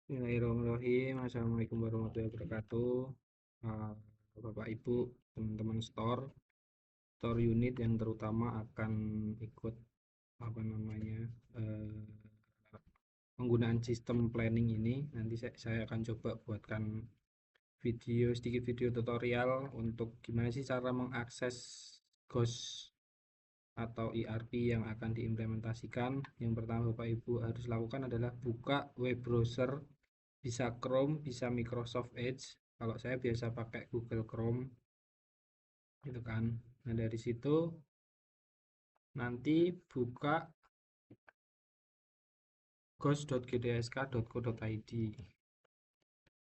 Bismillahirrahmanirrahim. Assalamualaikum warahmatullahi wabarakatuh. Eh, Bapak Ibu, teman-teman store unit yang terutama akan ikut apa namanya eh, penggunaan sistem planning ini. Nanti saya akan coba buatkan sedikit video tutorial untuk gimana sih cara mengakses Ghost atau ERP yang akan diimplementasikan. Yang pertama Bapak Ibu harus lakukan adalah buka web browser, bisa Chrome, bisa Microsoft Edge. Kalau saya biasa pakai Google Chrome, gitu kan. Nah, dari situ nanti buka ghost.gdsk.co.id,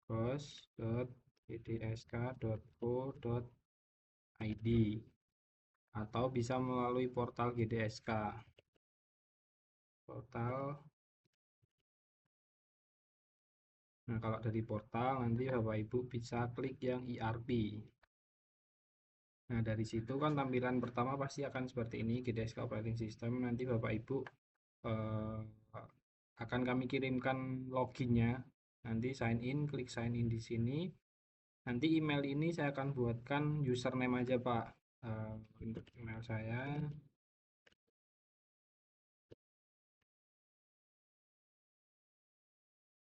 ghost.gdsk.co.id, atau bisa melalui portal GDSK. Portal. Nah, kalau dari portal nanti Bapak Ibu bisa klik yang ERP. Nah, dari situ kan tampilan pertama pasti akan seperti ini, GDSK Operating System. Nanti Bapak Ibu eh, akan kami kirimkan loginnya. Nanti sign in, klik sign in di sini. Nanti email ini saya akan buatkan username aja, Pak. Untuk email saya.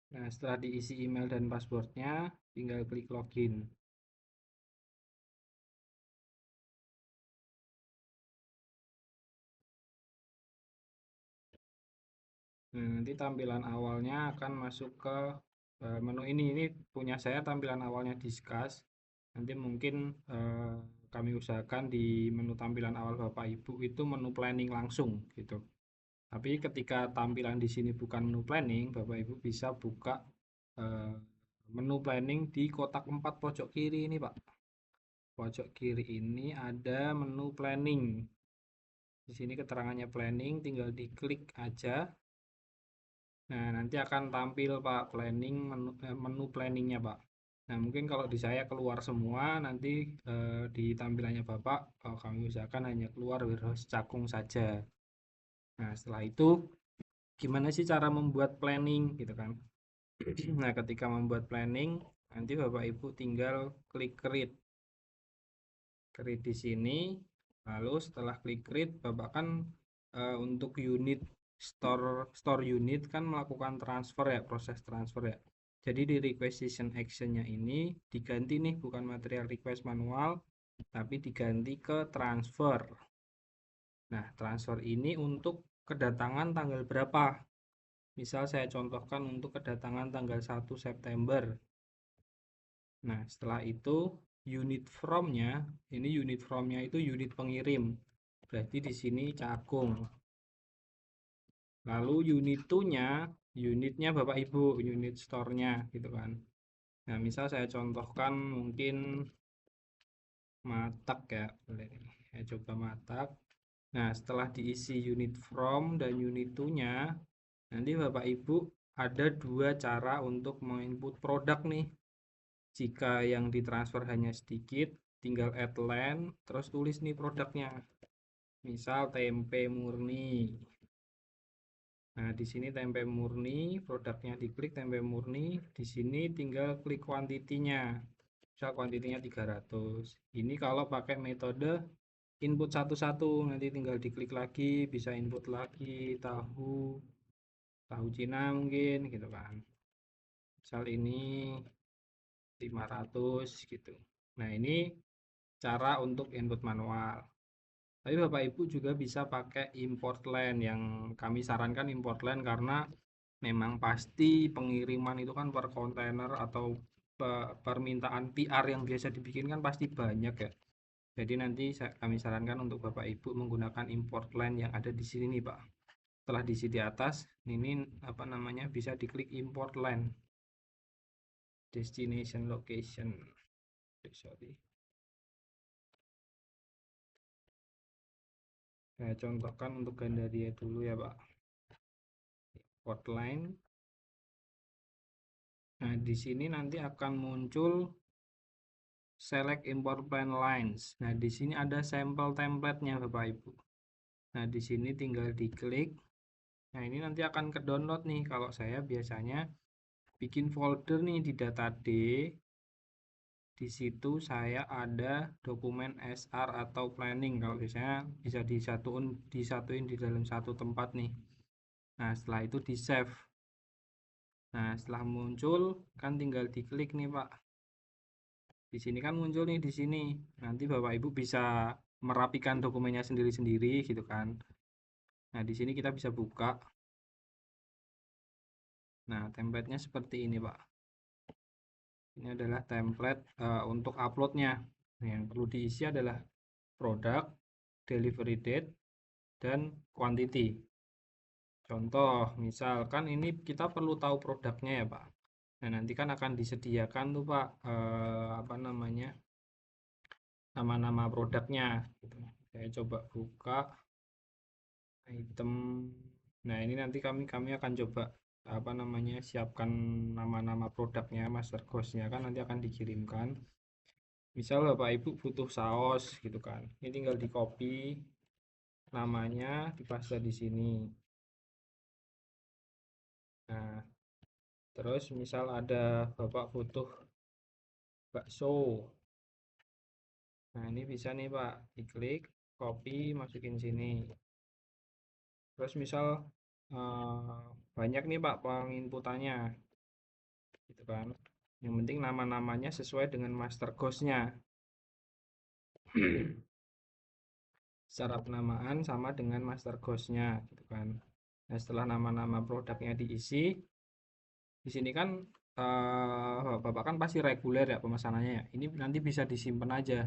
Nah, setelah diisi email dan passwordnya, tinggal klik login. Nah, nanti tampilan awalnya akan masuk ke menu ini. Ini punya saya tampilan awalnya discuss. Nanti mungkin kami usahakan di menu tampilan awal Bapak Ibu itu menu planning langsung gitu. Tapi ketika tampilan di sini bukan menu planning, Bapak Ibu bisa buka eh, menu planning di kotak 4 pojok kiri ini, Pak. Pojok kiri ini ada menu planning. Di sini keterangannya planning, tinggal diklik aja. Nah, nanti akan tampil Pak planning menu planningnya Pak. Nah, mungkin kalau di saya keluar semua, nanti di tampilannya Bapak kami usahakan hanya keluar warehouse Cakung saja. Nah, setelah itu gimana sih cara membuat planning gitu kan? Nah, ketika membuat planning, nanti Bapak Ibu tinggal klik create. Create di sini. Lalu setelah klik create, Bapak kan untuk unit store unit kan melakukan transfer ya, proses transfer ya. Jadi di requisition actionnya ini diganti nih, bukan material request manual, tapi diganti ke transfer. Nah, transfer ini untuk kedatangan tanggal berapa? Misal saya contohkan untuk kedatangan tanggal 1 September. Nah, setelah itu unit from-nya, ini unit from-nya itu unit pengirim. Berarti di sini Cakung. Lalu unit 2-nya, unitnya Bapak Ibu, unit store-nya gitu kan. Nah, misal saya contohkan mungkin Matak ya. Saya coba Matak. Nah, setelah diisi unit from dan unit 2-nya, nanti Bapak Ibu ada dua cara untuk menginput produk nih. Jika yang ditransfer hanya sedikit, tinggal add line, terus tulis nih produknya. Misal tempe murni. Nah, di sini tempe murni, produknya diklik tempe murni, di sini tinggal klik kuantitinya. Misal kuantitinya 300. Ini kalau pakai metode input satu-satu, nanti tinggal diklik lagi, bisa input lagi tahu Cina mungkin gitu kan. Misal ini 500 gitu. Nah, ini cara untuk input manual. Tapi Bapak Ibu juga bisa pakai import line, yang kami sarankan import line karena memang pasti pengiriman itu kan per kontainer atau permintaan PR yang biasa dibikin kan pasti banyak ya. Jadi nanti kami sarankan untuk Bapak Ibu menggunakan import line yang ada di sini nih Pak. Setelah diisi di atas, ini apa namanya, bisa diklik import line. Destination location. Sorry. Saya contohkan untuk Gandaria dulu ya Pak. Import line. Nah, di sini nanti akan muncul select import plan lines. Nah, di sini ada sampel template-nya Bapak Ibu. Nah, di sini tinggal diklik. Nah, ini nanti akan ke download nih. Kalau saya biasanya bikin folder nih di data D. Di situ saya ada dokumen SR atau planning. Kalau biasanya bisa disatuin di dalam satu tempat nih. Nah, setelah itu di save. Nah, setelah muncul kan tinggal diklik nih, Pak. Di sini kan muncul nih di sini. Nanti Bapak Ibu bisa merapikan dokumennya sendiri-sendiri gitu kan. Nah, di sini kita bisa buka. Nah, template-nya seperti ini, Pak. Ini adalah template untuk uploadnya. Nah, yang perlu diisi adalah produk, delivery date, dan quantity. Contoh, misalkan ini kita perlu tahu produknya ya, Pak. Nah, nanti kan akan disediakan tuh, Pak, apa namanya, nama-nama produknya. Gitu. Saya coba buka item. Nah, ini nanti kami akan coba apa namanya siapkan nama-nama produknya, master course-nya kan nanti akan dikirimkan. Misal Bapak Ibu butuh saus gitu kan. Ini tinggal di copy namanya, dipaste di sini. Nah, terus misal ada Bapak butuh bakso. Nah, ini bisa nih Pak, diklik, copy, masukin sini. Terus misal banyak nih Pak penginputannya, gitu kan. Yang penting nama-namanya sesuai dengan master course-nya. Secara penamaan sama dengan master course-nya, gitu kan. Nah, setelah nama-nama produknya diisi, di sini kan Bapak kan pasti reguler ya pemesanannya ya. Ini nanti bisa disimpan aja.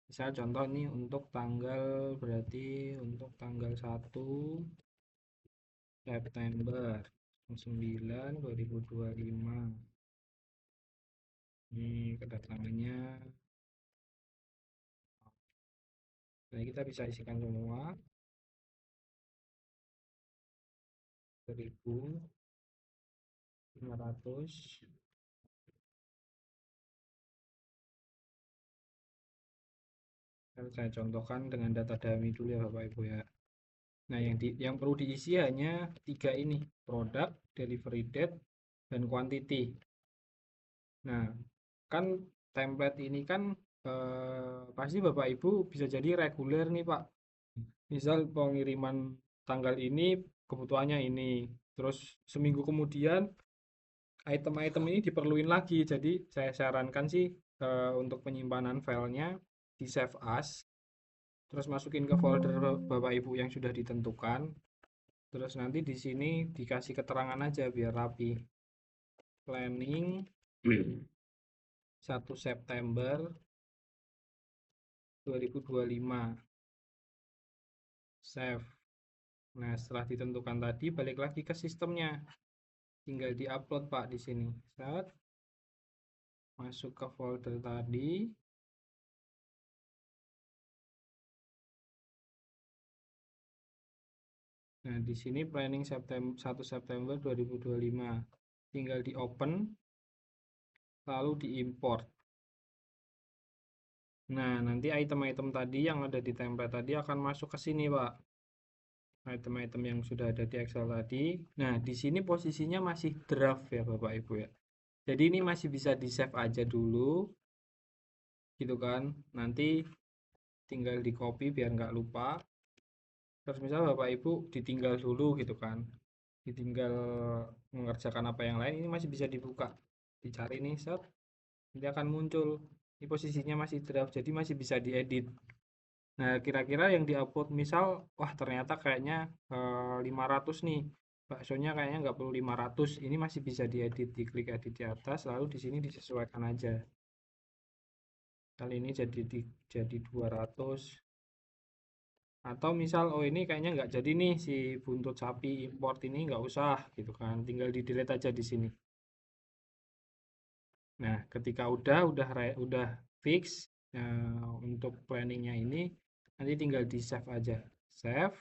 Misal contoh ini untuk tanggal berarti untuk tanggal 1 September 9 2025. Ini kedatangannya. Nah, kita bisa isikan semua 1500. Saya contohkan dengan data dummy dulu ya Bapak Ibu ya. Nah, yang perlu diisi hanya tiga ini, produk, delivery date, dan quantity. Nah, kan template ini kan pasti Bapak Ibu bisa jadi reguler nih Pak. Misal pengiriman tanggal ini kebutuhannya ini, terus seminggu kemudian item-item ini diperluin lagi. Jadi saya sarankan sih untuk penyimpanan filenya di save as, terus masukin ke folder Bapak Ibu yang sudah ditentukan. Terus nanti di sini dikasih keterangan aja biar rapi. Planning 1 September 2025. Save. Nah, setelah ditentukan tadi balik lagi ke sistemnya. Tinggal di-upload Pak di sini. Set. Masuk ke folder tadi. Nah, di sini planning 1 September 2025. Tinggal di-open lalu di-import. Nah, nanti item-item tadi yang ada di template tadi akan masuk ke sini, Pak. Item-item yang sudah ada di Excel tadi. Nah, di sini posisinya masih draft ya, Bapak Ibu ya. Jadi ini masih bisa di-save aja dulu, gitu kan. Nanti tinggal di copy biar nggak lupa. Terus misal Bapak Ibu ditinggal dulu gitu kan. Ditinggal mengerjakan apa yang lain, ini masih bisa dibuka. Dicari nih, set. Nanti akan muncul. Ini posisinya masih draft, jadi masih bisa diedit. Nah, kira-kira yang diupload misal, wah ternyata kayaknya 500 nih. Baksonya kayaknya nggak perlu 500. Ini masih bisa diedit, diklik edit di atas, lalu di sini disesuaikan aja. Kali ini jadi 200. Atau misal, oh ini kayaknya nggak jadi nih si buntut sapi import ini nggak usah gitu kan. Tinggal di delete aja di sini. Nah, ketika udah fix untuk planningnya ini, nanti tinggal di save aja. Save.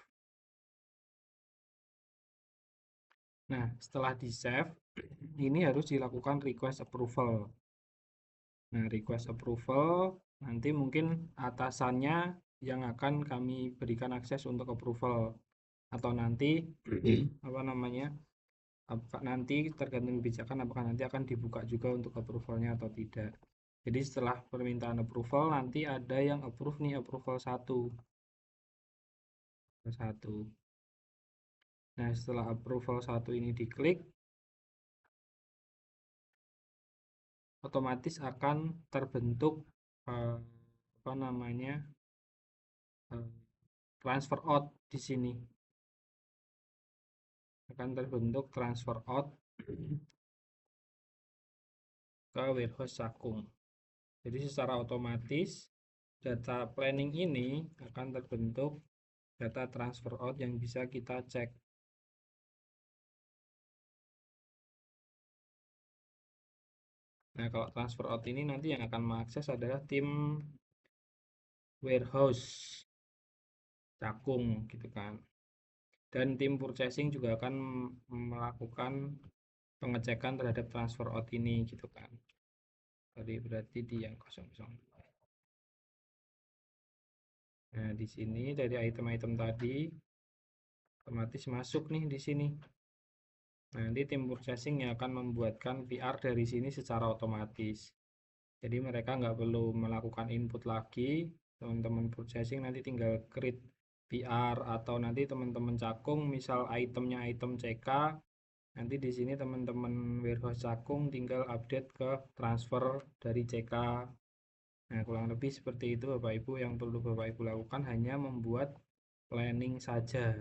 Nah, setelah di save, ini harus dilakukan request approval. Nah, request approval nanti mungkin atasannya yang akan kami berikan akses untuk approval atau nanti apa namanya apakah nanti tergantung kebijakan apakah nanti akan dibuka juga untuk approvalnya atau tidak. Jadi setelah permintaan approval nanti ada yang approve nih, approval satu. Nah, setelah approval satu ini diklik, otomatis akan terbentuk eh, apa namanya eh, transfer out di sini. Akan terbentuk transfer out ke warehouse Cakung. Jadi secara otomatis data planning ini akan terbentuk data transfer out yang bisa kita cek. Nah, kalau transfer out ini nanti yang akan mengakses adalah tim warehouse Cakung gitu kan. Dan tim purchasing juga akan melakukan pengecekan terhadap transfer out ini gitu kan. Tadi berarti di yang 002. Nah, di sini dari item-item tadi otomatis masuk nih di sini. Nah, nanti tim purchasing yang akan membuatkan PR dari sini secara otomatis. Jadi mereka nggak perlu melakukan input lagi. Teman-teman purchasing nanti tinggal create PR atau nanti teman-teman Cakung misal itemnya item CK. Nanti di sini teman-teman warehouse Cakung tinggal update ke transfer dari CK. Nah, kurang lebih seperti itu Bapak Ibu. Yang perlu Bapak Ibu lakukan hanya membuat planning saja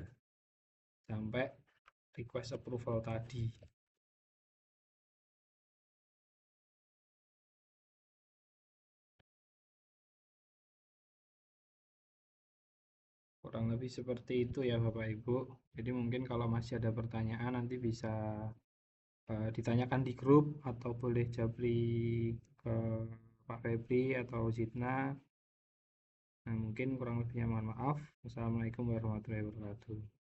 sampai request approval tadi. Kurang lebih seperti itu ya Bapak Ibu. Jadi mungkin kalau masih ada pertanyaan nanti bisa ditanyakan di grup atau boleh japri ke Pak Febri atau Zidna. Nah, mungkin kurang lebihnya mohon maaf. Wassalamualaikum warahmatullahi wabarakatuh.